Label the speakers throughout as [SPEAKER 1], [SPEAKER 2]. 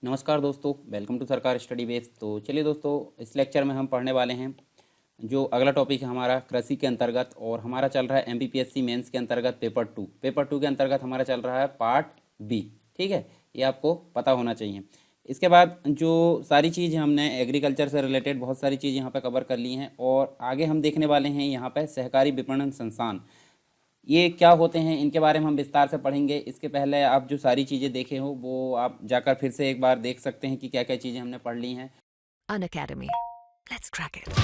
[SPEAKER 1] नमस्कार दोस्तों, welcome to सरकार स्टडी बेस। तो चलिए दोस्तों, इस लेक्चर में हम पढ़ने वाले हैं जो अगला टॉपिक है हमारा कृषि के अंतर्गत, और हमारा चल रहा है एमपीपीएससी मेंस के अंतर्गत पेपर 2 के अंतर्गत हमारा चल रहा है पार्ट बी। ठीक है, ये आपको पता होना चाहिए। इसके बाद जो सारी चीज़ हमने एग्रीकल्चर से रिलेटेड बहुत सारी चीज़ यहाँ पे कवर कर ली हैं, और आगे हम देखने वाले हैं यहाँ पे सहकारी विपणन संस्थान ये क्या होते हैं, इनके बारे में हम विस्तार से पढ़ेंगे। इसके पहले आप जो सारी चीज़ें देखे हो वो आप जाकर फिर से एक बार देख सकते हैं कि क्या क्या चीज़ें हमने पढ़ ली हैं।
[SPEAKER 2] An Academy. Let's crack it.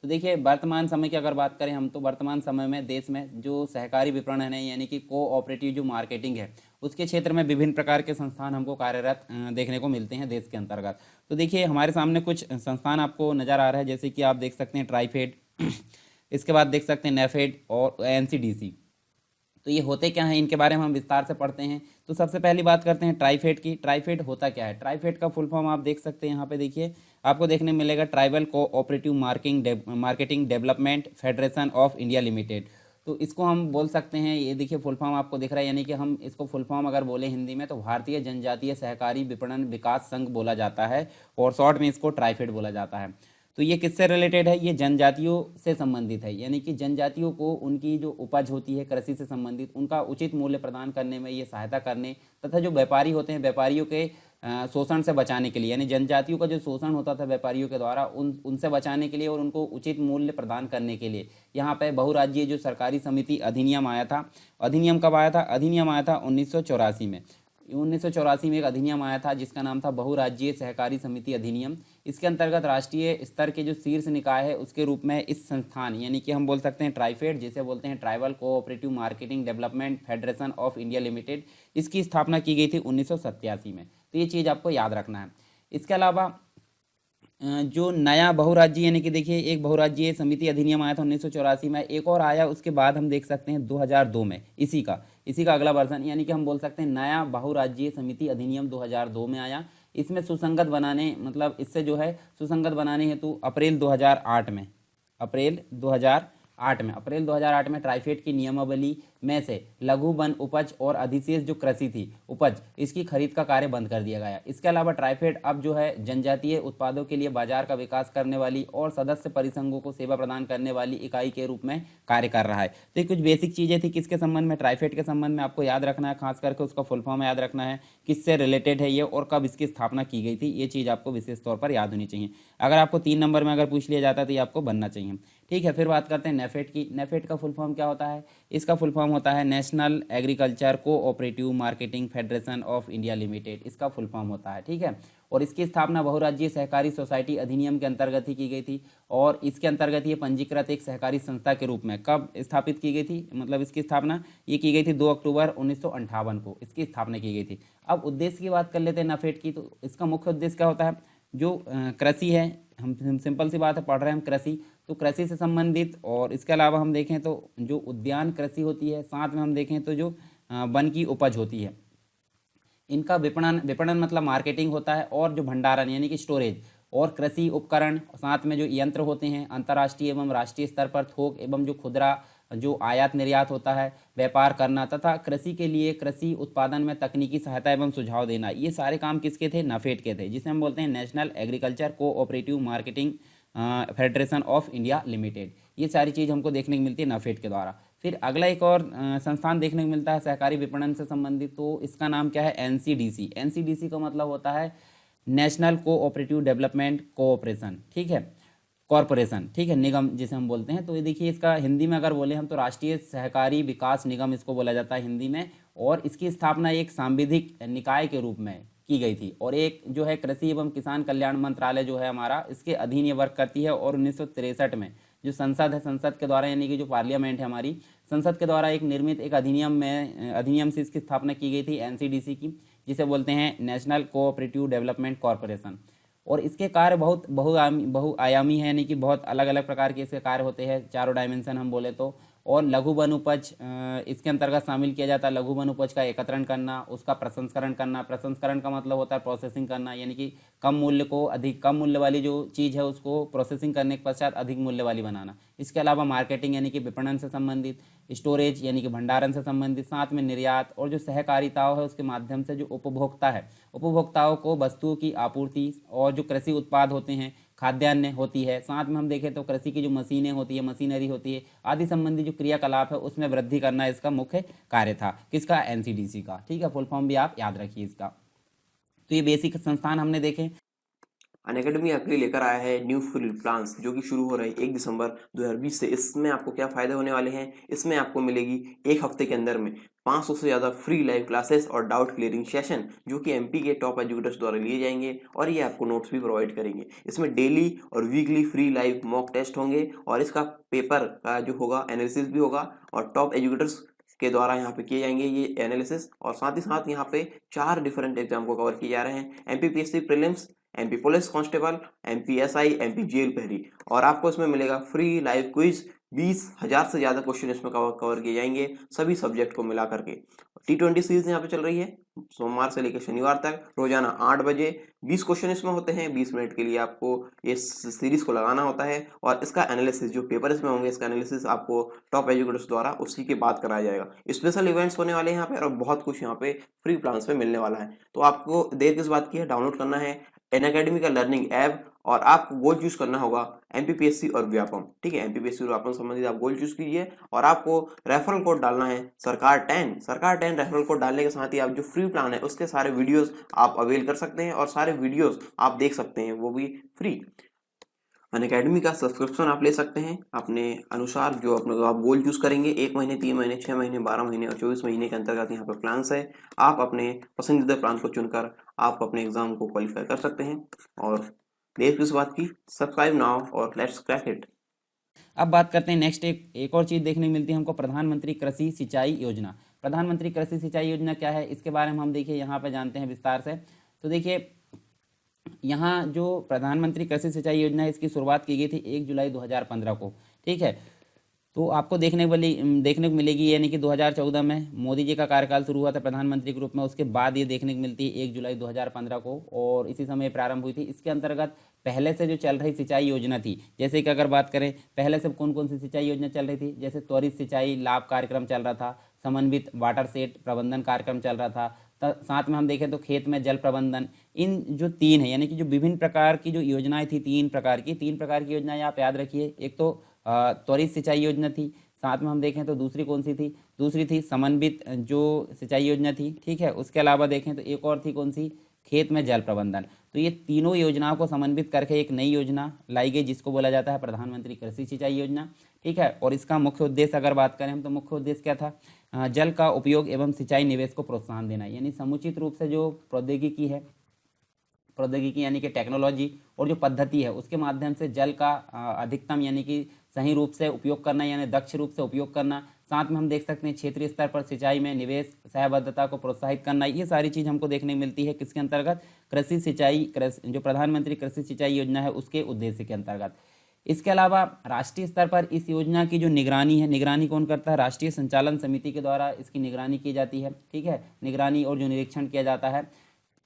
[SPEAKER 1] तो देखिए, वर्तमान समय की अगर बात करें हम, तो वर्तमान समय में देश में जो सहकारी विपणन है यानी कि कोऑपरेटिव जो मार्केटिंग है, उसके क्षेत्र में विभिन्न प्रकार के संस्थान हमको कार्यरत देखने को मिलते हैं देश के अंतर्गत। तो देखिए, हमारे सामने कुछ संस्थान आपको नज़र आ रहा है, जैसे कि आप देख सकते हैं ट्राइफेड, इसके बाद देख सकते हैं नेफेड और एनसीडीसी। तो ये होते क्या हैं, इनके बारे में हम विस्तार से पढ़ते हैं। तो सबसे पहली बात करते हैं ट्राइफेड की। ट्राइफेड होता क्या है? ट्राइफेड का फुल फॉर्म आप देख सकते हैं यहाँ पे, देखिए आपको देखने मिलेगा tribal cooperative marketing development federation of India limited. तो इसको हम बोल सकते हैं, ये देखिए फुल फॉर्म आपको दिख रहा है, यानी कि हम इसको फुल फॉर्म अगर बोले हिंदी में तो भारतीय जनजातीय सहकारी विपणन विकास संघ बोला जाता है, और शॉर्ट में इसको ट्राइफेड बोला जाता है। तो ये किससे रिलेटेड है? ये जनजातियों से संबंधित है, यानी कि जनजातियों को उनकी जो उपज होती है कृषि से संबंधित, उनका उचित मूल्य प्रदान करने में ये सहायता करने, तथा जो व्यापारी होते हैं व्यापारियों के शोषण से बचाने के लिए, यानी जनजातियों का जो शोषण होता था व्यापारियों के द्वारा उनसे बचाने के लिए और उनको उचित मूल्य प्रदान करने के लिए यहाँ पे बहुराज्यीय जो सरकारी समिति अधिनियम आया था। अधिनियम कब आया था? अधिनियम आया था 1984 में। 1984 में एक अधिनियम आया था जिसका नाम था बहुराज्यीय सहकारी समिति अधिनियम। इसके अंतर्गत राष्ट्रीय स्तर के जो शीर्ष निकाय है उसके रूप में इस संस्थान, यानी कि हम बोल सकते हैं ट्राइफेड, जिसे बोलते हैं tribal cooperative marketing development federation of India limited, इसकी स्थापना की गई थी 1987 में। तो ये चीज़ आपको याद रखना है। इसके अलावा जो नया बहुराज्य, यानी कि देखिए एक बहुराज्यीय समिति अधिनियम आया था 1984 में, एक और आया उसके बाद हम देख सकते हैं 2002 में, इसी का अगला वर्जन, यानी कि हम बोल सकते हैं नया बहुराज्यीय समिति अधिनियम 2002 में आया। इसमें सुसंगत बनाने, मतलब इससे जो है सुसंगत बनाने हेतु अप्रैल 2008 में ट्राइफेड की नियमावली में से लघु वन उपज और अधिशेष जो कृषि थी उपज, इसकी खरीद का कार्य बंद कर दिया गया। इसके अलावा ट्राइफेड अब जो है जनजातीय उत्पादों के लिए बाजार का विकास करने वाली और सदस्य परिसंघों को सेवा प्रदान करने वाली इकाई के रूप में कार्य कर रहा है। तो ये कुछ बेसिक चीज़ें थी किसके संबंध में? ट्राइफेड के संबंध में। आपको याद रखना है, खास करके उसका फुल फॉर्म याद रखना है, किससे रिलेटेड है ये और कब इसकी स्थापना की गई थी, ये चीज़ आपको विशेष तौर पर याद होनी चाहिए। अगर आपको 3 नंबर में अगर पूछ लिया जाता है तो ये आपको बनना चाहिए। ठीक है, फिर बात करते हैं नेफेड की। नेफेड का फुल फॉर्म क्या होता है? इसका फुल फॉर्म होता है national agriculture cooperative marketing federation of India limited, इसका फुल फॉर्म होता है। ठीक है, और इसकी स्थापना बहुराज्यीय सहकारी सोसाइटी अधिनियम के अंतर्गत ही की गई थी, और इसके अंतर्गत ये पंजीकृत एक सहकारी संस्था के रूप में कब स्थापित की गई थी, मतलब इसकी स्थापना ये की गई थी 2 अक्टूबर 1958 को इसकी स्थापना की गई थी। अब उद्देश्य की बात कर लेते हैं नेफेड की। तो इसका मुख्य उद्देश्य क्या होता है? जो कृषि है, हम सिंपल सी बात है, पढ़ रहे हैं हम कृषि, तो कृषि से संबंधित, और इसके अलावा हम देखें तो जो उद्यान कृषि होती है, साथ में हम देखें तो जो वन की उपज होती है, इनका विपणन मतलब मार्केटिंग होता है, और जो भंडारण यानी कि स्टोरेज, और कृषि उपकरण, साथ में जो यंत्र होते हैं अंतर्राष्ट्रीय एवं राष्ट्रीय स्तर पर थोक एवं जो खुदरा जो आयात निर्यात होता है व्यापार करना, तथा कृषि के लिए कृषि उत्पादन में तकनीकी सहायता एवं सुझाव देना, ये सारे काम किसके थे? नेफेड के थे, जिसे हम बोलते हैं national agriculture cooperative marketing federation of India limited. ये सारी चीज़ हमको देखने को मिलती है नेफेड के द्वारा। फिर अगला एक और संस्थान देखने को मिलता है सहकारी विपणन से संबंधित, तो इसका नाम क्या है? एनसीडीसी। एनसीडीसी का मतलब होता है नेशनल कोऑपरेटिव डेवलपमेंट कोऑपरेशन, ठीक है, कॉरपोरेशन, ठीक है, निगम जिसे हम बोलते हैं। तो ये देखिए, इसका हिंदी में अगर बोले हम तो राष्ट्रीय सहकारी विकास निगम इसको बोला जाता है हिंदी में, और इसकी स्थापना एक सांविधिक निकाय के रूप में की गई थी, और एक जो है कृषि एवं किसान कल्याण मंत्रालय जो है हमारा, इसके अधीन ये वर्क करती है। और 1963 में जो संसद है, संसद के द्वारा, यानी कि जो पार्लियामेंट है हमारी, संसद के द्वारा एक निर्मित एक अधिनियम से इसकी स्थापना की गई थी एनसीडीसी की, जिसे बोलते हैं नेशनल कोऑपरेटिव डेवलपमेंट कॉरपोरेशन। और इसके कार्य बहुत बहुआयामी है, यानी कि बहुत अलग अलग प्रकार के इसके कार्य होते हैं, चारों डायमेंशन हम बोले तो। और लघु वन उपज इसके अंतर्गत शामिल किया जाता है। लघु वन उपज का एकत्रण करना, उसका प्रसंस्करण करना। प्रसंस्करण का मतलब होता है प्रोसेसिंग करना, यानी कि कम मूल्य वाली जो चीज़ है उसको प्रोसेसिंग करने के पश्चात अधिक मूल्य वाली बनाना। इसके अलावा मार्केटिंग यानी कि विपणन से संबंधित, स्टोरेज यानी कि भंडारण से संबंधित, साथ में निर्यात और जो सहकारिताओं है उसके माध्यम से जो उपभोक्ता है, उपभोक्ताओं को वस्तुओं की आपूर्ति और जो कृषि उत्पाद होते हैं, खाद्यान्न होती है, साथ में हम देखें तो कृषि की जो मशीनें होती है, मशीनरी होती है आदि संबंधी जो क्रियाकलाप है उसमें वृद्धि करना इसका मुख्य कार्य था। किसका? एनसीडीसी का। ठीक है, फुल फॉर्म भी आप याद रखिए इसका। तो ये बेसिक संस्थान हमने देखे।
[SPEAKER 3] अनअकैडमी आपके लिए लेकर आया है न्यू फ्री प्लान्स जो कि शुरू हो रहा है 1 दिसंबर 2020 से। इसमें आपको क्या फ़ायदे होने वाले हैं? इसमें आपको मिलेगी एक हफ्ते के अंदर में 500 से ज़्यादा फ्री लाइव क्लासेस और डाउट क्लियरिंग सेशन जो कि एमपी के टॉप एजुकेटर्स द्वारा लिए जाएंगे और ये आपको नोट्स भी प्रोवाइड करेंगे। इसमें डेली और weekly free live mock test होंगे और इसका पेपर का जो होगा एनालिसिस भी होगा और टॉप एजुकेटर्स के द्वारा यहाँ पे किए जाएंगे ये एनालिसिस। और साथ ही साथ यहाँ पे 4 डिफरेंट एग्जाम को कवर किए जा रहे हैं। MPPSC prelims, MP police constable, MP SI, MP jail प्रहरी। और आपको इसमें मिलेगा फ्री लाइव क्विज। 20,000 से ज़्यादा क्वेश्चन इसमें कवर किए जाएंगे सभी सब्जेक्ट को मिला करके। T20 सीरीज यहाँ पे चल रही है सोमवार से लेकर शनिवार तक रोजाना 8 बजे। 20 क्वेश्चन इसमें होते हैं, 20 मिनट के लिए आपको इस सीरीज को लगाना होता है और इसका एनालिसिस जो पेपर इसमें होंगे इसका एनालिसिस आपको टॉप एजुकेटर्स द्वारा उसी के बाद कराया जाएगा। स्पेशल इवेंट्स होने वाले हैं यहाँ पे और बहुत कुछ यहाँ पे फ्री प्लान्स में मिलने वाला है। तो आपको देर किस बात की है, डाउनलोड करना है अनअकैडमी का लर्निंग ऐप और आपको गोल चूज करना होगा एमपीपीएससी और व्यापम। ठीक है, एमपीपीएससी और व्यापम संबंधित आप गोल चूज कीजिए और आपको रेफरल कोड डालना है सरकार 10 रेफरल कोड डालने के साथ ही आप जो फ्री प्लान है उसके सारे वीडियोस आप अवेल कर सकते हैं और सारे वीडियोस आप देख सकते हैं, वो भी फ्री। अनअकैडमी का सब्सक्रिप्शन आप ले सकते हैं अपने अनुसार जो अपने आप गोल चूज करेंगे। 1 महीने, 3 महीने, 6 महीने, 12 महीने और 24 महीने के अंतर्गत यहाँ पर प्लान्स है। आप अपने पसंदीदा प्लान को चुनकर आप अपने एग्जाम को क्वालिफाई कर सकते हैं। और देर किस बात की, सब्सक्राइब नाउ और लेट्स क्रैक इट।
[SPEAKER 1] अब बात करते हैं नेक्स्ट, एक और चीज़ देखने को मिलती है हमको, प्रधानमंत्री कृषि सिंचाई योजना। प्रधानमंत्री कृषि सिंचाई योजना क्या है, इसके बारे में हम देखिए यहाँ पे जानते हैं विस्तार से। तो देखिए यहाँ जो प्रधानमंत्री कृषि सिंचाई योजना है इसकी शुरुआत की गई थी 1 जुलाई 2015 को। ठीक है, तो आपको देखने को मिलेगी, यानी कि 2014 में मोदी जी का कार्यकाल शुरू हुआ था प्रधानमंत्री के रूप में। उसके बाद ये देखने को मिलती है 1 जुलाई 2015 को और इसी समय प्रारंभ हुई थी। इसके अंतर्गत पहले से जो चल रही सिंचाई योजना थी, जैसे कि अगर बात करें पहले से कौन कौन सी सिंचाई योजना चल रही थी, जैसे त्वरित सिंचाई लाभ कार्यक्रम चल रहा था, समन्वित वाटर सेट प्रबंधन कार्यक्रम चल रहा था, साथ में हम देखें तो खेत में जल प्रबंधन। इन जो 3 है, यानी कि जो विभिन्न प्रकार की जो योजनाएं थी, 3 प्रकार की योजनाएं आप याद रखिए। एक तो त्वरित सिंचाई योजना थी, साथ में हम देखें तो दूसरी कौन सी थी, दूसरी थी समन्वित जो सिंचाई योजना थी। ठीक है, उसके अलावा देखें तो एक और थी कौन सी, खेत में जल प्रबंधन। तो ये तीनों योजनाओं को समन्वित करके एक नई योजना लाई गई जिसको बोला जाता है प्रधानमंत्री कृषि सिंचाई योजना। ठीक है, और इसका मुख्य उद्देश्य अगर बात करें हम तो मुख्य उद्देश्य क्या था, जल का उपयोग एवं सिंचाई निवेश को प्रोत्साहन देना, यानी समुचित रूप से जो प्रौद्योगिकी यानी कि टेक्नोलॉजी और जो पद्धति है उसके माध्यम से जल का अधिकतम यानी कि सही रूप से उपयोग करना, यानी दक्ष रूप से उपयोग करना। साथ में हम देख सकते हैं क्षेत्रीय स्तर पर सिंचाई में निवेश, सहबद्धता को प्रोत्साहित करना। ये सारी चीज़ हमको देखने को मिलती है किसके अंतर्गत, जो प्रधानमंत्री कृषि सिंचाई योजना है उसके उद्देश्य के अंतर्गत। इसके अलावा राष्ट्रीय स्तर पर इस योजना की जो निगरानी है, निगरानी कौन करता है, राष्ट्रीय संचालन समिति के द्वारा इसकी निगरानी की जाती है। ठीक है, निगरानी और जो निरीक्षण किया जाता है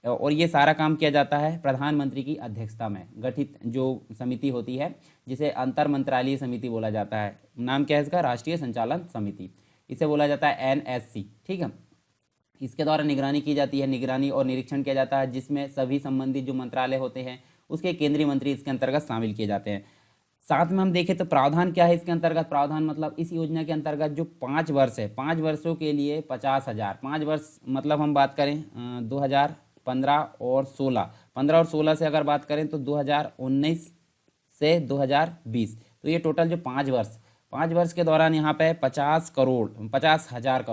[SPEAKER 1] और ये सारा काम किया जाता है प्रधानमंत्री की अध्यक्षता में गठित जो समिति होती है जिसे अंतर मंत्रालय समिति बोला जाता है। नाम क्या है इसका, राष्ट्रीय संचालन समिति, इसे बोला जाता है एनएससी। ठीक है, इसके द्वारा निगरानी की जाती है, निगरानी और निरीक्षण किया जाता है जिसमें सभी संबंधित जो मंत्रालय होते हैं उसके केंद्रीय मंत्री इसके अंतर्गत शामिल किए जाते हैं। साथ में हम देखें तो प्रावधान क्या है इसके अंतर्गत, प्रावधान मतलब इस योजना के अंतर्गत जो 5 वर्ष है, 5 वर्षों के लिए 50,000, 5 वर्ष मतलब हम बात करें 2015 और 16 से अगर बात करें तो 2019 से 2020, तो ये टोटल जो 5 वर्ष के दौरान यहाँ पे 50,000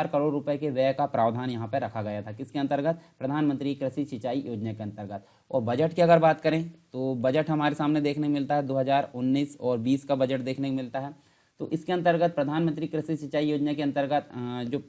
[SPEAKER 1] करोड़ रुपए के व्यय का प्रावधान यहाँ पे रखा गया था। किसके अंतर्गत, प्रधानमंत्री कृषि सिंचाई योजना के अंतर्गत। और बजट की अगर बात करें तो बजट हमारे सामने देखने को मिलता है 2019 और 20 का बजट देखने को मिलता है। तो इसके अंतर्गत प्रधानमंत्री कृषि सिंचाई योजना के अंतर्गत जो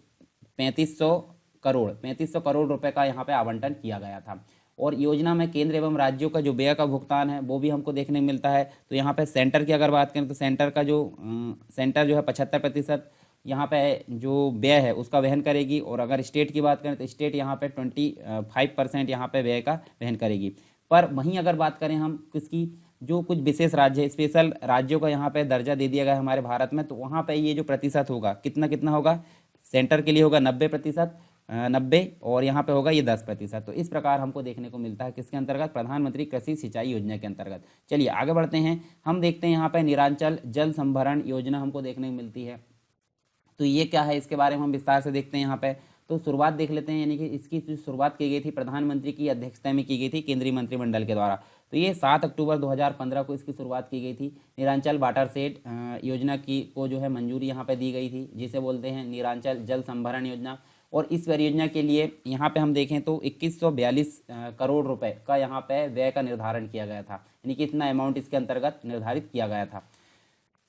[SPEAKER 1] 3500 करोड़ रुपए का यहाँ पे आवंटन किया गया था। और योजना में केंद्र एवं राज्यों का जो व्यय का भुगतान है वो भी हमको देखने को मिलता है। तो यहाँ पे सेंटर की अगर बात करें तो सेंटर जो है 75% यहाँ पे जो व्यय है उसका वहन करेगी, और अगर स्टेट की बात करें तो स्टेट यहाँ पे 25% यहाँ पे व्यय का वहन करेगी। पर वहीं अगर बात करें हम किसकी, जो कुछ विशेष राज्य है, स्पेशल राज्यों का यहाँ पे दर्जा दे दिया गया है हमारे भारत में, तो वहाँ पे ये जो प्रतिशत होगा कितना कितना होगा, सेंटर के लिए होगा 90%, 90, और यहाँ पे होगा ये 10%। तो इस प्रकार हमको देखने को मिलता है किसके अंतर्गत, प्रधानमंत्री कृषि सिंचाई योजना के अंतर्गत। चलिए आगे बढ़ते हैं, हम देखते हैं यहाँ पे निरांचल जल संभरण योजना हमको देखने को मिलती है। तो ये क्या है, इसके बारे में हम विस्तार से देखते हैं यहाँ पे। तो शुरुआत देख लेते हैं, यानी कि इसकी जो शुरुआत की गई थी प्रधानमंत्री की अध्यक्षता में की गई थी केंद्रीय मंत्रिमंडल के द्वारा। तो ये 7 अक्टूबर 2015 को इसकी शुरुआत की गई थी। निरांचल वाटरशेड योजना की को जो है मंजूरी यहाँ पे दी गई थी, जिसे बोलते हैं निरांचल जल संभरण योजना। और इस परियोजना के लिए यहाँ पे हम देखें तो 2142 करोड़ रुपए का यहाँ पे व्यय का निर्धारण किया गया था, यानी कि इतना अमाउंट इसके अंतर्गत निर्धारित किया गया था।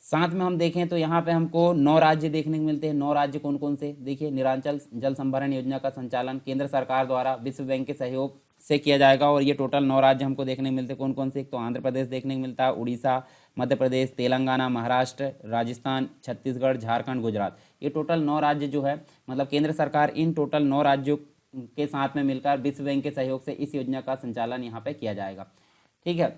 [SPEAKER 1] साथ में हम देखें तो यहाँ पे हमको 9 राज्य देखने को मिलते हैं। 9 राज्य कौन कौन से, देखिए निरांचल जल संभरण योजना का संचालन केंद्र सरकार द्वारा विश्व बैंक के सहयोग से किया जाएगा, और ये टोटल 9 राज्य हमको देखने को मिलते हैं। कौन कौन से, एक तो आंध्र प्रदेश देखने को मिलता है, उड़ीसा, मध्य प्रदेश, तेलंगाना, महाराष्ट्र, राजस्थान, छत्तीसगढ़, झारखंड, गुजरात। ये टोटल 9 राज्य जो है, मतलब केंद्र सरकार इन टोटल 9 राज्यों के साथ में मिलकर विश्व बैंक के सहयोग से इस योजना का संचालन यहाँ पे किया जाएगा। ठीक है,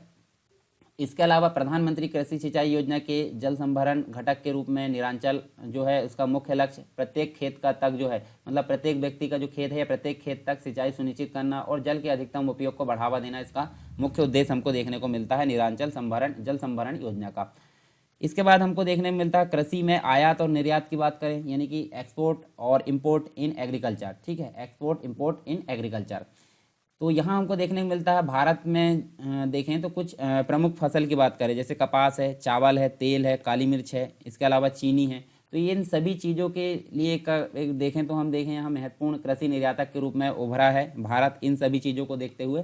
[SPEAKER 1] इसके अलावा प्रधानमंत्री कृषि सिंचाई योजना के जल संभरण घटक के रूप में निरांचल जो है उसका मुख्य लक्ष्य प्रत्येक खेत का तक जो है, मतलब प्रत्येक व्यक्ति का जो खेत है या प्रत्येक खेत तक सिंचाई सुनिश्चित करना और जल के अधिकतम उपयोग को बढ़ावा देना, इसका मुख्य उद्देश्य हमको देखने को मिलता है निरांचल जल संभरण योजना का। इसके बाद हमको देखने को मिलता है कृषि में आयात और निर्यात की बात करें, यानी कि एक्सपोर्ट और इम्पोर्ट इन एग्रीकल्चर। ठीक है, एक्सपोर्ट इम्पोर्ट इन एग्रीकल्चर। तो यहाँ हमको देखने को मिलता है भारत में देखें तो कुछ प्रमुख फसल की बात करें, जैसे कपास है, चावल है, तेल है, काली मिर्च है, इसके अलावा चीनी है। तो ये इन सभी चीज़ों के लिए एक देखें तो हम देखें यहाँ महत्वपूर्ण कृषि निर्यातक के रूप में उभरा है भारत इन सभी चीज़ों को देखते हुए।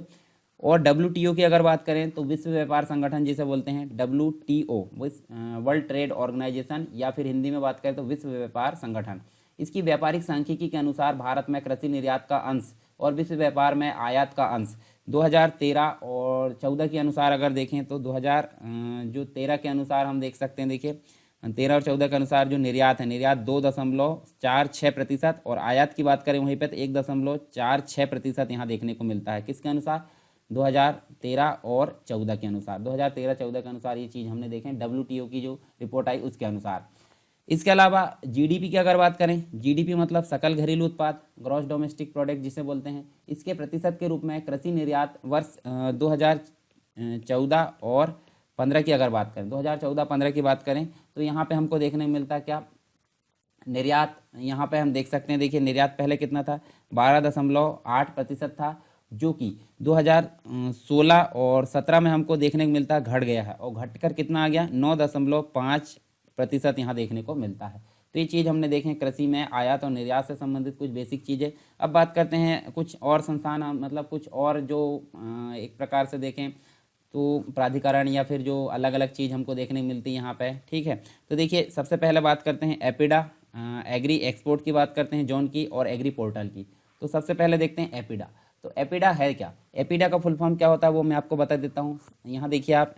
[SPEAKER 1] और WTO की अगर बात करें तो विश्व व्यापार संगठन जिसे बोलते हैं WTO, वर्ल्ड ट्रेड ऑर्गेनाइजेशन, या फिर हिंदी में बात करें तो विश्व व्यापार संगठन, इसकी व्यापारिक सांख्यिकी के अनुसार भारत में कृषि निर्यात का अंश और विश्व व्यापार में आयात का अंश 2013 और 14 के अनुसार अगर देखें तो 2013 के अनुसार हम देख सकते हैं, देखिए 13 और 14 के अनुसार जो निर्यात है, निर्यात 2.46% और आयात की बात करें वहीं पे तो 1.46% यहाँ देखने को मिलता है। किसके अनुसार, 2013 और 14 के अनुसार, 2013-14 के अनुसार ये चीज़ हमने देखें WTO की जो रिपोर्ट आई उसके अनुसार। इसके अलावा GDP की अगर बात करें, GDP मतलब सकल घरेलू उत्पाद, ग्रॉस डोमेस्टिक प्रोडक्ट जिसे बोलते हैं, इसके प्रतिशत के रूप में कृषि निर्यात वर्ष 2014 और 15 की अगर बात करें, 2014-15 की बात करें तो यहाँ पे हमको देखने को मिलता है क्या, निर्यात यहाँ पे हम देख सकते हैं, देखिए निर्यात पहले कितना था, 12.8% था, जो कि 2016 और 17 में हमको देखने को मिलता है घट गया है, और घटकर कितना आ गया, 9.5% यहाँ देखने को मिलता है। तो ये चीज़ हमने देखें कृषि में आयात और निर्यात से संबंधित कुछ बेसिक चीज़ें। अब बात करते हैं कुछ और संस्थान, मतलब कुछ और जो एक प्रकार से देखें तो प्राधिकरण या फिर जो अलग अलग चीज़ हमको देखने को मिलती है यहाँ पे। ठीक है, तो देखिए सबसे पहले बात करते हैं एपिडा, एग्री एक्सपोर्ट की बात करते हैं जोन की, और एग्री पोर्टल की। तो सबसे पहले देखते हैं एपिडा। तो एपिडा है क्या, एपिडा का फुल फॉर्म क्या होता है वो मैं आपको बता देता हूँ। यहाँ देखिए आप,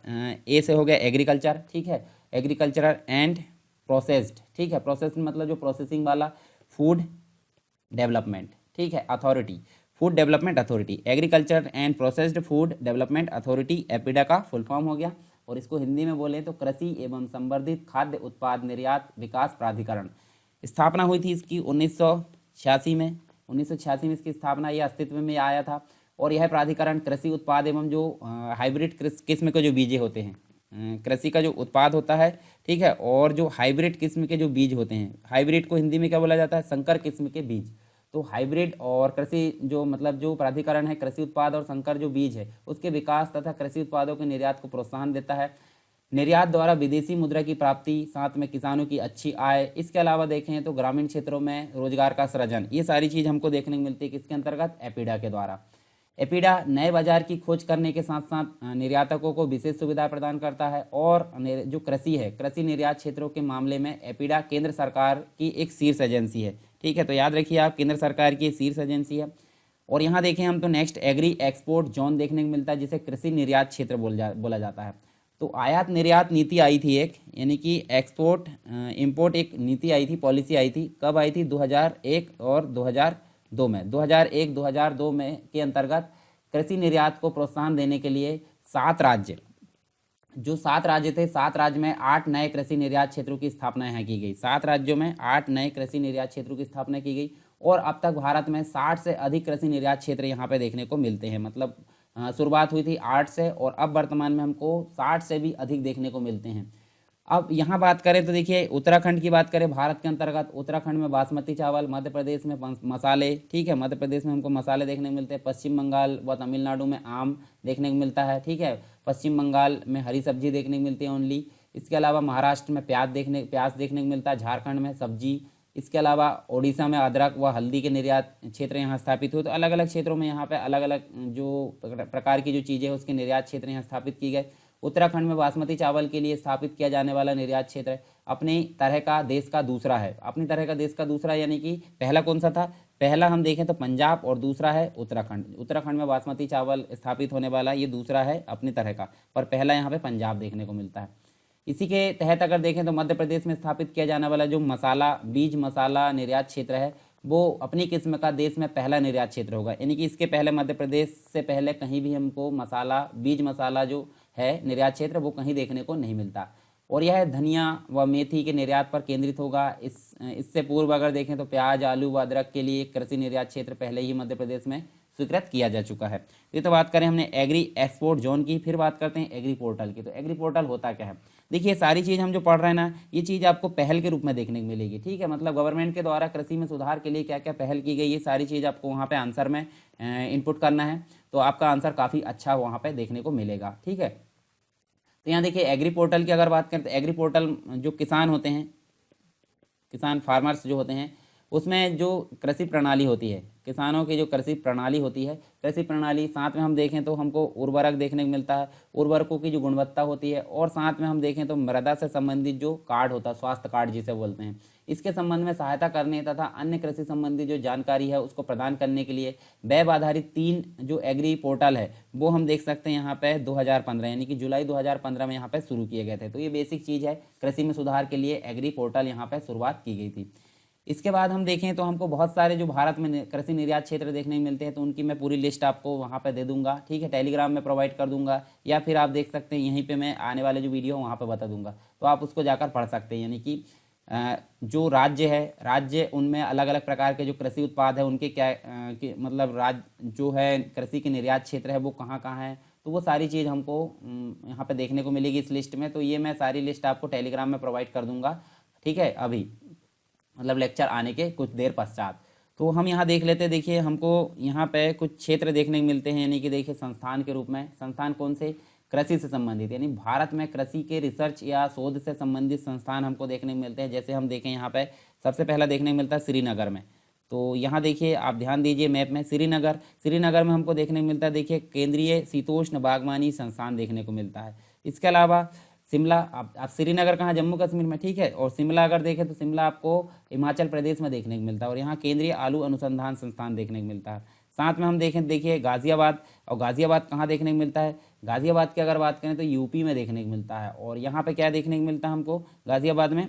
[SPEAKER 1] ए से हो गया एग्रीकल्चर, ठीक है, एग्रीकल्चरल एंड प्रोसेस्ड, ठीक है, प्रोसेस मतलब जो प्रोसेसिंग वाला, फूड डेवलपमेंट, ठीक है, authority, food development authority, agriculture and processed food development authority APEDA का फुल फॉर्म हो गया। और इसको हिंदी में बोलें तो कृषि एवं संवर्धित खाद्य उत्पाद निर्यात विकास प्राधिकरण। स्थापना हुई थी इसकी 1986 में, 1986 में इसकी स्थापना, यह अस्तित्व में आया था। और यह प्राधिकरण कृषि उत्पाद एवं जो हाइब्रिड किस्म के जो बीजे होते हैं, कृषि का जो उत्पाद होता है, ठीक है, और जो हाइब्रिड किस्म के जो बीज होते हैं, हाइब्रिड को हिंदी में क्या बोला जाता है, संकर किस्म के बीज। तो हाइब्रिड और कृषि जो मतलब जो प्राधिकरण है, कृषि उत्पाद और संकर जो बीज है उसके विकास तथा कृषि उत्पादों के निर्यात को प्रोत्साहन देता है। निर्यात द्वारा विदेशी मुद्रा की प्राप्ति, साथ में किसानों की अच्छी आय, इसके अलावा देखें तो ग्रामीण क्षेत्रों में रोजगार का सृजन, ये सारी चीज़ हमको देखने को मिलती है किसके अंतर्गत, एपिडा के द्वारा। एपिडा नए बाजार की खोज करने के साथ साथ निर्यातकों को विशेष सुविधा प्रदान करता है। और जो कृषि है, कृषि निर्यात क्षेत्रों के मामले में एपिडा केंद्र सरकार की एक शीर्ष एजेंसी है। ठीक है, तो याद रखिए आप, केंद्र सरकार की शीर्ष एजेंसी है। और यहाँ देखें हम तो नेक्स्ट एग्री एक्सपोर्ट जोन देखने को मिलता है, जिसे कृषि निर्यात क्षेत्र बोला जाता है। तो आयात निर्यात नीति आई थी एक, यानी कि एक्सपोर्ट इंपोर्ट एक नीति आई थी, पॉलिसी आई थी। कब आई थी? 2001 और 2002 में। 2001-2002 में के अंतर्गत कृषि निर्यात को प्रोत्साहन देने के लिए 7 राज्य थे, 7 राज्य में 8 नए कृषि निर्यात क्षेत्रों की स्थापना यहाँ की गई। 7 राज्यों में 8 नए कृषि निर्यात क्षेत्रों की स्थापना की गई और अब तक भारत में 60 से अधिक कृषि निर्यात क्षेत्र यहाँ पे देखने को मिलते हैं। मतलब शुरुआत हुई थी 8 से और अब वर्तमान में हमको 60 से भी अधिक देखने को मिलते हैं। अब यहाँ बात करें तो देखिए उत्तराखंड की बात करें भारत के अंतर्गत, उत्तराखंड में बासमती चावल, मध्य प्रदेश में मसाले, ठीक है, मध्य प्रदेश में हमको मसाले देखने को मिलते हैं। पश्चिम बंगाल व तमिलनाडु में आम देखने को मिलता है, ठीक है। पश्चिम बंगाल में हरी सब्जी देखने को मिलती है ओनली। इसके अलावा महाराष्ट्र में प्याज देखने को मिलता है, झारखंड में सब्जी। इसके अलावा ओडिशा में अदरक व हल्दी के निर्यात क्षेत्र यहाँ स्थापित हुए। तो अलग अलग क्षेत्रों में यहाँ पे अलग अलग जो प्रकार की जो चीज़ें हैं उसके निर्यात क्षेत्र यहाँ स्थापित किए गए। उत्तराखंड में बासमती चावल के लिए स्थापित किया जाने वाला निर्यात क्षेत्र अपनी तरह का देश का दूसरा है। अपनी तरह का देश का दूसरा यानी कि पहला कौन सा था? पहला हम देखें तो पंजाब और दूसरा है उत्तराखंड। उत्तराखंड में बासमती चावल स्थापित होने वाला ये दूसरा है अपनी तरह का, पर पहला यहाँ पे पंजाब देखने को मिलता है। इसी के तहत अगर देखें तो मध्य प्रदेश में स्थापित किया जाने वाला जो बीज मसाला निर्यात क्षेत्र है वो अपनी किस्म का देश में पहला निर्यात क्षेत्र होगा। यानी कि इसके पहले मध्य प्रदेश से पहले कहीं भी हमको बीज मसाला जो है निर्यात क्षेत्र वो कहीं देखने को नहीं मिलता। और यह धनिया व मेथी के निर्यात पर केंद्रित होगा। इससे पूर्व अगर देखें तो प्याज, आलू व अदरक के लिए कृषि निर्यात क्षेत्र पहले ही मध्य प्रदेश में स्वीकृत किया जा चुका है। ये तो बात करें हमने एग्री एक्सपोर्ट जोन की। फिर बात करते हैं एग्री पोर्टल की। तो एग्री पोर्टल होता क्या है? देखिए सारी चीज़ हम जो पढ़ रहे हैं ना, ये चीज़ आपको पहल के रूप में देखने को मिलेगी, ठीक है। मतलब गवर्नमेंट के द्वारा कृषि में सुधार के लिए क्या क्या पहल की गई, ये सारी चीज़ आपको वहाँ पे आंसर में इनपुट करना है। तो आपका आंसर काफ़ी अच्छा वहाँ पे देखने को मिलेगा, ठीक है। तो यहाँ देखिए एग्री पोर्टल की अगर बात करें तो एग्री पोर्टल जो किसान होते हैं, किसान फार्मर्स जो होते हैं, उसमें जो कृषि प्रणाली होती है, किसानों की जो कृषि प्रणाली होती है, कृषि प्रणाली साथ में हम देखें तो हमको उर्वरक देखने को मिलता है, उर्वरकों की जो गुणवत्ता होती है, और साथ में हम देखें तो मृदा से संबंधित जो कार्ड होता है, स्वास्थ्य कार्ड जिसे बोलते हैं, इसके संबंध में सहायता करने तथा अन्य कृषि संबंधी जो जानकारी है उसको प्रदान करने के लिए वेब आधारित 3 जो एग्री पोर्टल है वो हम देख सकते हैं यहाँ पे 2015 यानी कि जुलाई 2015 में यहाँ पे शुरू किए गए थे। तो ये बेसिक चीज़ है, कृषि में सुधार के लिए एग्री पोर्टल यहाँ पे शुरुआत की गई थी। इसके बाद हम देखें तो हमको बहुत सारे जो भारत में कृषि निर्यात क्षेत्र देखने को मिलते हैं, तो उनकी मैं पूरी लिस्ट आपको वहाँ पे दे दूंगा, ठीक है। टेलीग्राम में प्रोवाइड कर दूंगा, या फिर आप देख सकते हैं यहीं पे मैं आने वाले जो वीडियो वहाँ पे बता दूंगा, तो आप उसको जाकर पढ़ सकते हैं। यानी कि जो राज्य उनमें अलग अलग प्रकार के जो कृषि उत्पाद है उनके क्या मतलब राज्य जो है कृषि के निर्यात क्षेत्र है वो कहाँ कहाँ है, तो वो सारी चीज़ हमको यहाँ पे देखने को मिलेगी इस लिस्ट में। तो ये मैं सारी लिस्ट आपको टेलीग्राम में प्रोवाइड कर दूंगा, ठीक है, अभी मतलब लेक्चर आने के कुछ देर पश्चात। तो हम यहाँ देख लेते हैं। देखिए हमको यहाँ पे कुछ क्षेत्र देखने को मिलते हैं, यानी कि देखिए संस्थान के रूप में, संस्थान कौन से? कृषि से संबंधित, यानी भारत में कृषि के रिसर्च या शोध से संबंधित संस्थान हमको देखने को मिलते हैं। जैसे हम देखें यहाँ पे सबसे पहला देखने को मिलता है श्रीनगर में। तो यहाँ देखिए आप ध्यान दीजिए मैप में, श्रीनगर में हमको देखने को मिलता है, देखिए केंद्रीय शीतोष्ण बागवानी संस्थान देखने को मिलता है। इसके अलावा शिमला, आप श्रीनगर कहाँ? जम्मू कश्मीर में, ठीक है। और शिमला अगर देखें तो शिमला आपको हिमाचल प्रदेश में देखने को मिलता है, और यहाँ केंद्रीय आलू अनुसंधान संस्थान देखने को मिलता है। साथ में हम देखें, देखिए गाजियाबाद, और गाजियाबाद कहाँ देखने को मिलता है? गाजियाबाद की अगर बात करें तो यूपी में देखने को मिलता है। और यहाँ पे क्या देखने को मिलता है हमको? गाजियाबाद में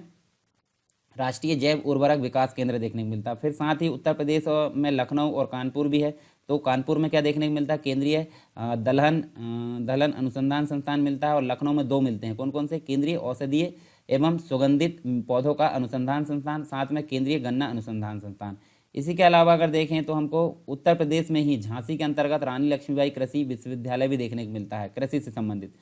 [SPEAKER 1] राष्ट्रीय जैव उर्वरक विकास केंद्र देखने को मिलता है। फिर साथ ही उत्तर प्रदेश में लखनऊ और कानपुर भी है। तो कानपुर में क्या देखने को मिलता है? केंद्रीय दलहन अनुसंधान संस्थान मिलता है, और लखनऊ में 2 मिलते हैं। कौन कौन से? केंद्रीय औषधीय एवं सुगंधित पौधों का अनुसंधान संस्थान, साथ में केंद्रीय गन्ना अनुसंधान संस्थान। इसी के अलावा अगर देखें तो हमको उत्तर प्रदेश में ही झांसी के अंतर्गत रानी लक्ष्मीबाई कृषि विश्वविद्यालय भी देखने को मिलता है कृषि से संबंधित।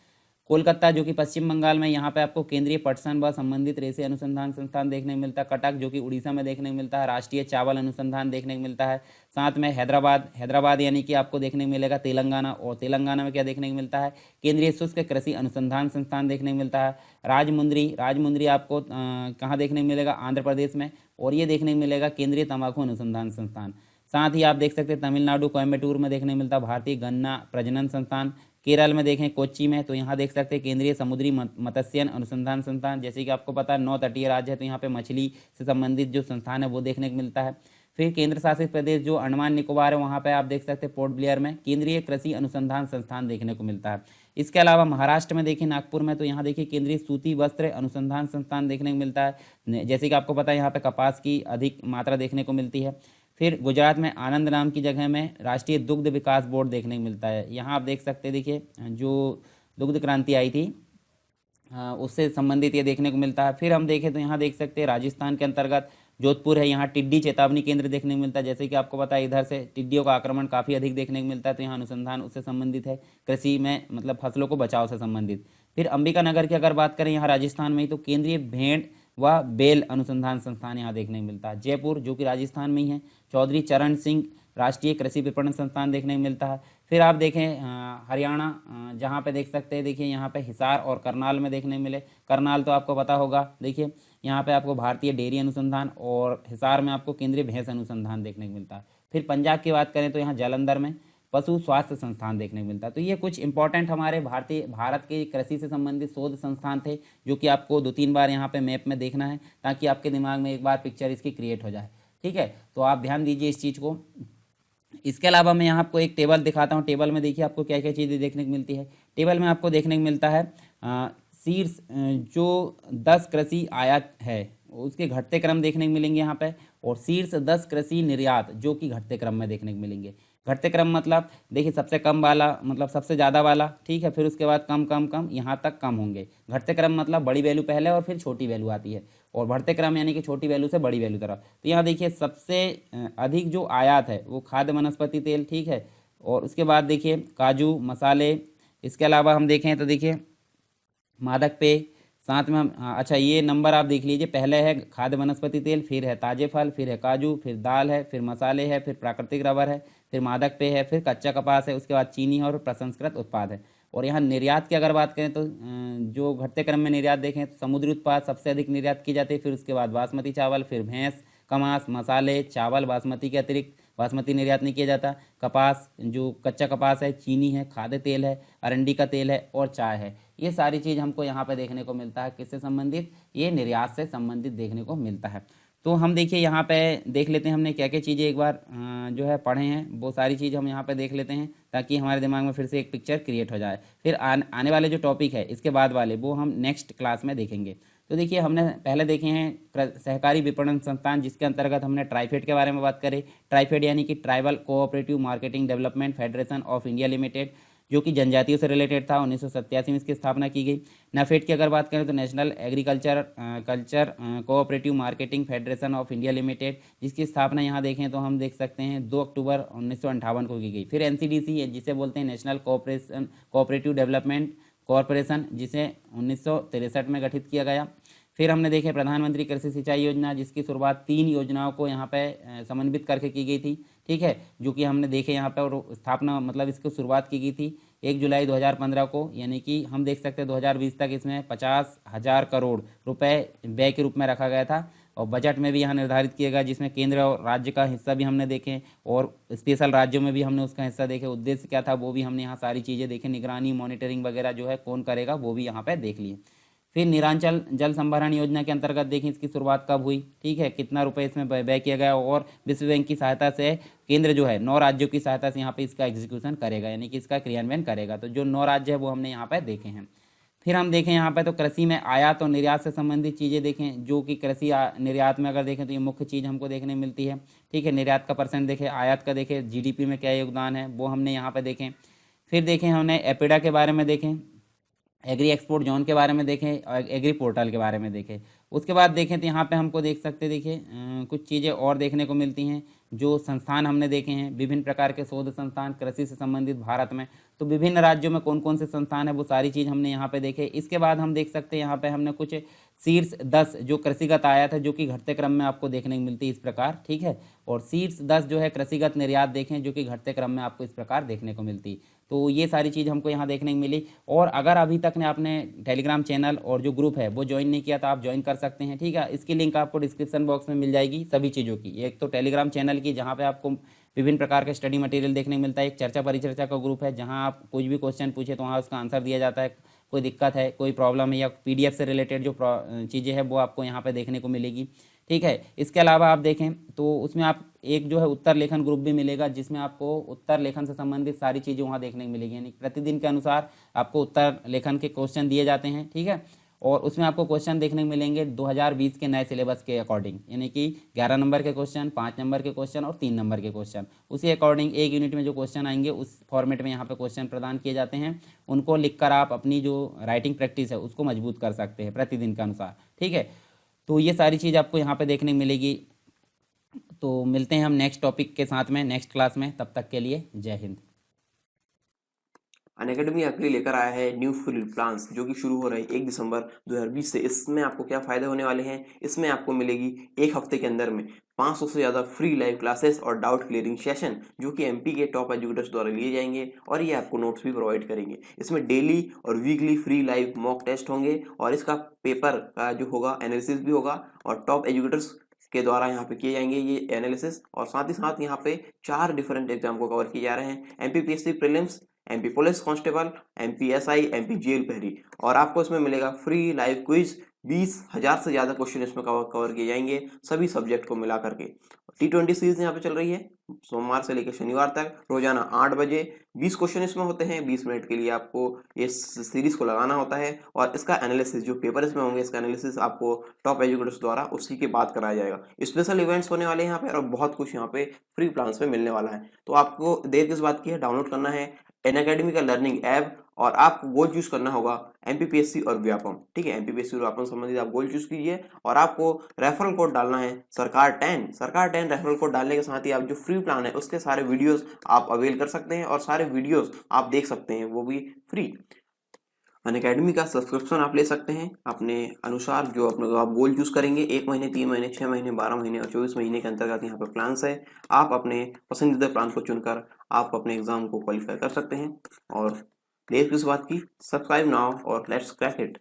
[SPEAKER 1] कोलकाता जो कि पश्चिम बंगाल में, यहाँ पे आपको केंद्रीय पटसन व संबंधित रेशे अनुसंधान संस्थान देखने को मिलता है। कटक जो कि उड़ीसा में देखने को मिलता है, राष्ट्रीय चावल अनुसंधान देखने को मिलता है। साथ में हैदराबाद यानी कि आपको देखने को मिलेगा तेलंगाना, और तेलंगाना में क्या देखने को मिलता है? केंद्रीय शुष्क कृषि अनुसंधान संस्थान देखने को मिलता है। राजमुंद्री आपको कहाँ देखने को मिलेगा? आंध्र प्रदेश में, और ये देखने को मिलेगा केंद्रीय तंबाकू अनुसंधान संस्थान। साथ ही आप देख सकते हैं तमिलनाडु कोयम्बटूर में देखने को मिलता है भारतीय गन्ना प्रजनन संस्थान। केरल में देखें कोच्चि में, तो यहाँ देख सकते हैं केंद्रीय समुद्री मत्स्यन अनुसंधान संस्थान। जैसे कि आपको पता है 9 तटीय राज्य है, तो यहाँ पे मछली से संबंधित जो संस्थान है वो देखने को मिलता है। फिर केंद्र शासित प्रदेश जो अंडमान निकोबार है वहाँ पे आप देख सकते हैं पोर्ट ब्लेयर में केंद्रीय कृषि अनुसंधान संस्थान देखने को मिलता है। इसके अलावा महाराष्ट्र में देखिए नागपुर में, तो यहाँ देखिए केंद्रीय सूती वस्त्र अनुसंधान संस्थान देखने को मिलता है। जैसे कि आपको पता है यहाँ पे कपास की अधिक मात्रा देखने को मिलती है। फिर गुजरात में आनंद नाम की जगह में राष्ट्रीय दुग्ध विकास बोर्ड देखने को मिलता है। यहाँ आप देख सकते हैं, देखिए जो दुग्ध क्रांति आई थी उससे संबंधित ये देखने को मिलता है। फिर हम देखें तो यहाँ देख सकते हैं राजस्थान के अंतर्गत जोधपुर है, यहाँ टिड्डी चेतावनी केंद्र देखने को मिलता है। जैसे कि आपको पता है इधर से टिड्डियों का आक्रमण काफ़ी अधिक देखने को मिलता है, तो यहाँ अनुसंधान उससे संबंधित है, कृषि में मतलब फसलों को बचाव से संबंधित। फिर अंबिका नगर की अगर बात करें यहाँ राजस्थान में ही, तो केंद्रीय भेड़ व बेल अनुसंधान संस्थान यहाँ देखने को मिलता है। जयपुर जो कि राजस्थान में ही है, चौधरी चरण सिंह राष्ट्रीय कृषि विपणन संस्थान देखने को मिलता है। फिर आप देखें हरियाणा, जहाँ पे देख सकते हैं, देखिए यहाँ पे हिसार और करनाल में देखने को मिले। करनाल तो आपको पता होगा, देखिए यहाँ पे आपको भारतीय डेयरी अनुसंधान और हिसार में आपको केंद्रीय भैंस अनुसंधान देखने को मिलता है। फिर पंजाब की बात करें तो यहाँ जालंधर में पशु स्वास्थ्य संस्थान देखने को मिलता है। तो ये कुछ इंपॉर्टेंट हमारे भारत के कृषि से संबंधित शोध संस्थान थे, जो कि आपको 2-3 बार यहाँ पे मैप में देखना है, ताकि आपके दिमाग में एक बार पिक्चर इसकी क्रिएट हो जाए। ठीक है, तो आप ध्यान दीजिए इस चीज़ को। इसके अलावा मैं यहाँ आपको एक टेबल दिखाता हूँ। टेबल में देखिए आपको क्या क्या चीज़ें देखने को मिलती है। टेबल में आपको देखने को मिलता है शीर्ष जो 10 कृषि आयात है उसके घटते क्रम देखने को मिलेंगे यहाँ पे, और शीर्ष 10 कृषि निर्यात जो कि घटते क्रम में देखने को मिलेंगे। घटते क्रम मतलब देखिए सबसे कम वाला मतलब सबसे ज़्यादा वाला, ठीक है, फिर उसके बाद कम कम कम यहाँ तक कम होंगे। घटते क्रम मतलब बड़ी वैल्यू पहले और फिर छोटी वैल्यू आती है, और बढ़ते क्रम यानी कि छोटी वैल्यू से बड़ी वैल्यू तरफ। तो यहाँ देखिए सबसे अधिक जो आयात है वो खाद्य वनस्पति तेल, ठीक है, और उसके बाद देखिए काजू मसाले। इसके अलावा हम देखें तो देखिए मादक पेय, साथ में हम अच्छा ये नंबर आप देख लीजिए, पहले है खाद्य वनस्पति तेल, फिर है ताजे फल, फिर है काजू, फिर दाल है, फिर मसाले है, फिर प्राकृतिक रबर है, फिर मादक पेय है, फिर कच्चा कपास है, उसके बाद चीनी और प्रसंस्कृत उत्पाद है। और यहाँ निर्यात की अगर बात करें तो जो घटते क्रम में निर्यात देखें तो समुद्री उत्पाद सबसे अधिक निर्यात की जाती है, फिर उसके बाद बासमती चावल, फिर भैंस का मांस, मसाले, चावल, बासमती के अतिरिक्त बासमती निर्यात नहीं किया जाता, कपास जो कच्चा कपास है, चीनी है, खाद्य तेल है, अरंडी का तेल है और चाय है। ये सारी चीज़ हमको यहाँ पे देखने को मिलता है, किससे संबंधित, ये निर्यात से संबंधित देखने को मिलता है। तो हम देखिए यहाँ पे देख लेते हैं हमने क्या क्या चीज़ें एक बार जो है पढ़े हैं, वो सारी चीज़ हम यहाँ पे देख लेते हैं, ताकि हमारे दिमाग में फिर से एक पिक्चर क्रिएट हो जाए। फिर आने वाले जो टॉपिक है इसके बाद वाले वो हम नेक्स्ट क्लास में देखेंगे। तो देखिए हमने पहले देखे हैं सहकारी विपणन संस्थान, जिसके अंतर्गत हमने ट्राइफेड के बारे में बात करी। ट्राइफेड यानी कि tribal cooperative marketing development federation of India limited, जो कि जनजातियों से रिलेटेड था। 1987 में इसकी स्थापना की गई। नाफेड की अगर बात करें तो national agriculture cooperative marketing federation of India limited, जिसकी स्थापना यहाँ देखें तो हम देख सकते हैं 2 अक्टूबर 1958 को की गई। फिर एनसीडीसी जिसे बोलते हैं नेशनल कोऑपरेटिव डेवलपमेंट कॉरपोरेशन, जिसे 1963 में गठित किया गया। फिर हमने देखे प्रधानमंत्री कृषि सिंचाई योजना, जिसकी शुरुआत 3 योजनाओं को यहाँ पे समन्वित करके की गई थी, ठीक है, जो कि हमने देखे यहाँ पे, और स्थापना मतलब इसकी शुरुआत की गई थी 1 जुलाई 2015 को, यानी कि हम देख सकते हैं 2020 तक इसमें 50,000 करोड़ रुपए व्यय के रूप में रखा गया था। और बजट में भी यहाँ निर्धारित किया गया, जिसमें केंद्र और राज्य का हिस्सा भी हमने देखे, और स्पेशल राज्यों में भी हमने उसका हिस्सा देखे। उद्देश्य क्या था वो भी हमने यहाँ सारी चीज़ें देखे, निगरानी मॉनिटरिंग वगैरह जो है कौन करेगा वो भी यहाँ पे देख लिए। फिर निरांचल जल संभरण योजना के अंतर्गत देखें इसकी शुरुआत कब हुई, ठीक है, कितना रुपए इसमें व्यय किया गया, और विश्व बैंक की सहायता से केंद्र जो है 9 राज्यों की सहायता से यहाँ पे इसका एग्जीक्यूशन करेगा, यानी कि इसका क्रियान्वयन करेगा। तो जो 9 राज्य है वो हमने यहाँ पे देखे हैं। फिर हम देखें यहाँ पे तो कृषि में आयात और निर्यात से संबंधित चीज़ें देखें, जो कि कृषि निर्यात में अगर देखें तो ये मुख्य चीज़ हमको देखने मिलती है, ठीक है। निर्यात का परसेंट देखें, आयात का देखें, जीडीपी में क्या योगदान है वो हमने यहाँ पे देखें। फिर देखें हमने एपिडा के बारे में देखें, एग्री एक्सपोर्ट जोन के बारे में देखें, और एग्री पोर्टल के बारे में देखें। उसके बाद देखें तो यहाँ पे हमको देख सकते देखिए कुछ चीज़ें और देखने को मिलती हैं। जो संस्थान हमने देखे हैं, विभिन्न प्रकार के शोध संस्थान कृषि से संबंधित भारत में, तो विभिन्न राज्यों में कौन कौन से संस्थान है वो सारी चीज़ हमने यहाँ पे देखे। इसके बाद हम देख सकते हैं यहाँ पे हमने कुछ शीर्ष 10 जो कृषिगत आयात है, जो कि घटते क्रम में आपको देखने को मिलती है इस प्रकार, ठीक है, और शीर्ष 10 जो है कृषिगत निर्यात देखें, जो कि घटते क्रम में आपको इस प्रकार देखने को मिलती। तो ये सारी चीज़ हमको यहाँ देखने को मिली। और अगर अभी तक ने आपने टेलीग्राम चैनल और जो ग्रुप है वो ज्वाइन नहीं किया तो आप ज्वाइन कर सकते हैं, ठीक है। इसकी लिंक आपको डिस्क्रिप्शन बॉक्स में मिल जाएगी सभी चीज़ों की। एक तो टेलीग्राम चैनल की, जहाँ पे आपको विभिन्न प्रकार के स्टडी मटेरियल देखने को मिलता है। एक चर्चा परिचर्चा का ग्रुप है, जहाँ आप कुछ भी क्वेश्चन पूछे तो वहाँ उसका आंसर दिया जाता है। कोई दिक्कत है, कोई प्रॉब्लम है, या पीडीएफ से रिलेटेड जो चीज़ें हैं वो आपको यहाँ पे देखने को मिलेगी, ठीक है। इसके अलावा आप देखें तो उसमें आप एक जो है उत्तर लेखन ग्रुप भी मिलेगा, जिसमें आपको उत्तर लेखन से संबंधित सारी चीज़ें वहाँ देखने को मिलेगी, यानी प्रतिदिन के अनुसार आपको उत्तर लेखन के क्वेश्चन दिए जाते हैं। ठीक है, और उसमें आपको क्वेश्चन देखने को मिलेंगे 2020 के नए सिलेबस के अकॉर्डिंग, यानी कि 11 नंबर के क्वेश्चन, 5 नंबर के क्वेश्चन और 3 नंबर के क्वेश्चन। उसी अकॉर्डिंग एक यूनिट में जो क्वेश्चन आएंगे उस फॉर्मेट में यहाँ पे क्वेश्चन प्रदान किए जाते हैं। उनको लिखकर आप अपनी जो राइटिंग प्रैक्टिस है उसको मजबूत कर सकते हैं प्रतिदिन के अनुसार। ठीक है, तो ये सारी चीज़ आपको यहाँ पे देखने को मिलेगी। तो मिलते हैं हम नेक्स्ट टॉपिक के साथ में नेक्स्ट क्लास में, तब तक के लिए जय हिंद।
[SPEAKER 3] अनअकैडमी आपके लिए लेकर आया है न्यू फुल प्लान्स जो कि शुरू हो रहा है 1 दिसंबर 2020 से। इसमें आपको क्या फ़ायदे होने वाले हैं, इसमें आपको मिलेगी एक हफ्ते के अंदर में 500 से ज़्यादा फ्री लाइव क्लासेस और डाउट क्लियरिंग सेशन जो कि एमपी के टॉप एजुकेटर्स द्वारा लिए जाएंगे, और ये आपको नोट्स भी प्रोवाइड करेंगे। इसमें डेली और weekly free live mock test होंगे, और इसका पेपर का जो होगा एनालिसिस भी होगा, और टॉप एजुकेटर्स के द्वारा यहाँ पे किए जाएंगे ये एनालिसिस। और साथ ही साथ यहाँ पे 4 डिफरेंट एग्जाम को कवर किए जा रहे हैं, MPPSC prelims, MP police constable, MP SI, MP jail पहरी। और आपको इसमें मिलेगा फ्री लाइव क्विज, 20,000 से ज़्यादा क्वेश्चन इसमें कवर किए जाएंगे सभी सब्जेक्ट को मिला करके। T20 सीरीज यहाँ पे चल रही है सोमवार से लेकर शनिवार तक, रोजाना 8 बजे 20 क्वेश्चन इसमें होते हैं। 20 मिनट के लिए आपको इस सीरीज को लगाना होता है, और इसका एनालिसिस जो पेपर इसमें होंगे इसका एनालिसिस आपको टॉप एजुकेटर्स द्वारा उसी के बाद कराया जाएगा। स्पेशल इवेंट्स होने वाले हैं यहाँ पे, और बहुत कुछ यहाँ पे फ्री प्लान्स में मिलने वाला है। तो आपको देर किस बात की है, डाउनलोड करना है अनअकैडमी का लर्निंग ऐप, और आपको गोल चूज करना होगा एमपीपीएससी और व्यापम। ठीक है, एमपीपीएससी और व्यापम संबंधित आप गोल चूज कीजिए, और आपको रेफरल कोड डालना है सरकार 10 रेफरल कोड डालने के साथ ही आप जो फ्री प्लान है उसके सारे वीडियोस आप अवेल कर सकते हैं, और सारे वीडियोस आप देख सकते हैं वो भी फ्री। अनअकैडमी का सब्सक्रिप्शन आप ले सकते हैं अपने अनुसार, जो अपने आप गोल चूज करेंगे। 1 महीने, 3 महीने, 6 महीने, 12 महीने और 24 महीने के अंतर्गत यहाँ पे प्लान्स है। आप अपने पसंदीदा प्लान को चुनकर आप अपने एग्जाम को क्वालिफाई कर सकते हैं। और देर किस बात की, सब्सक्राइब नाउ और लेट्स क्रैक इट।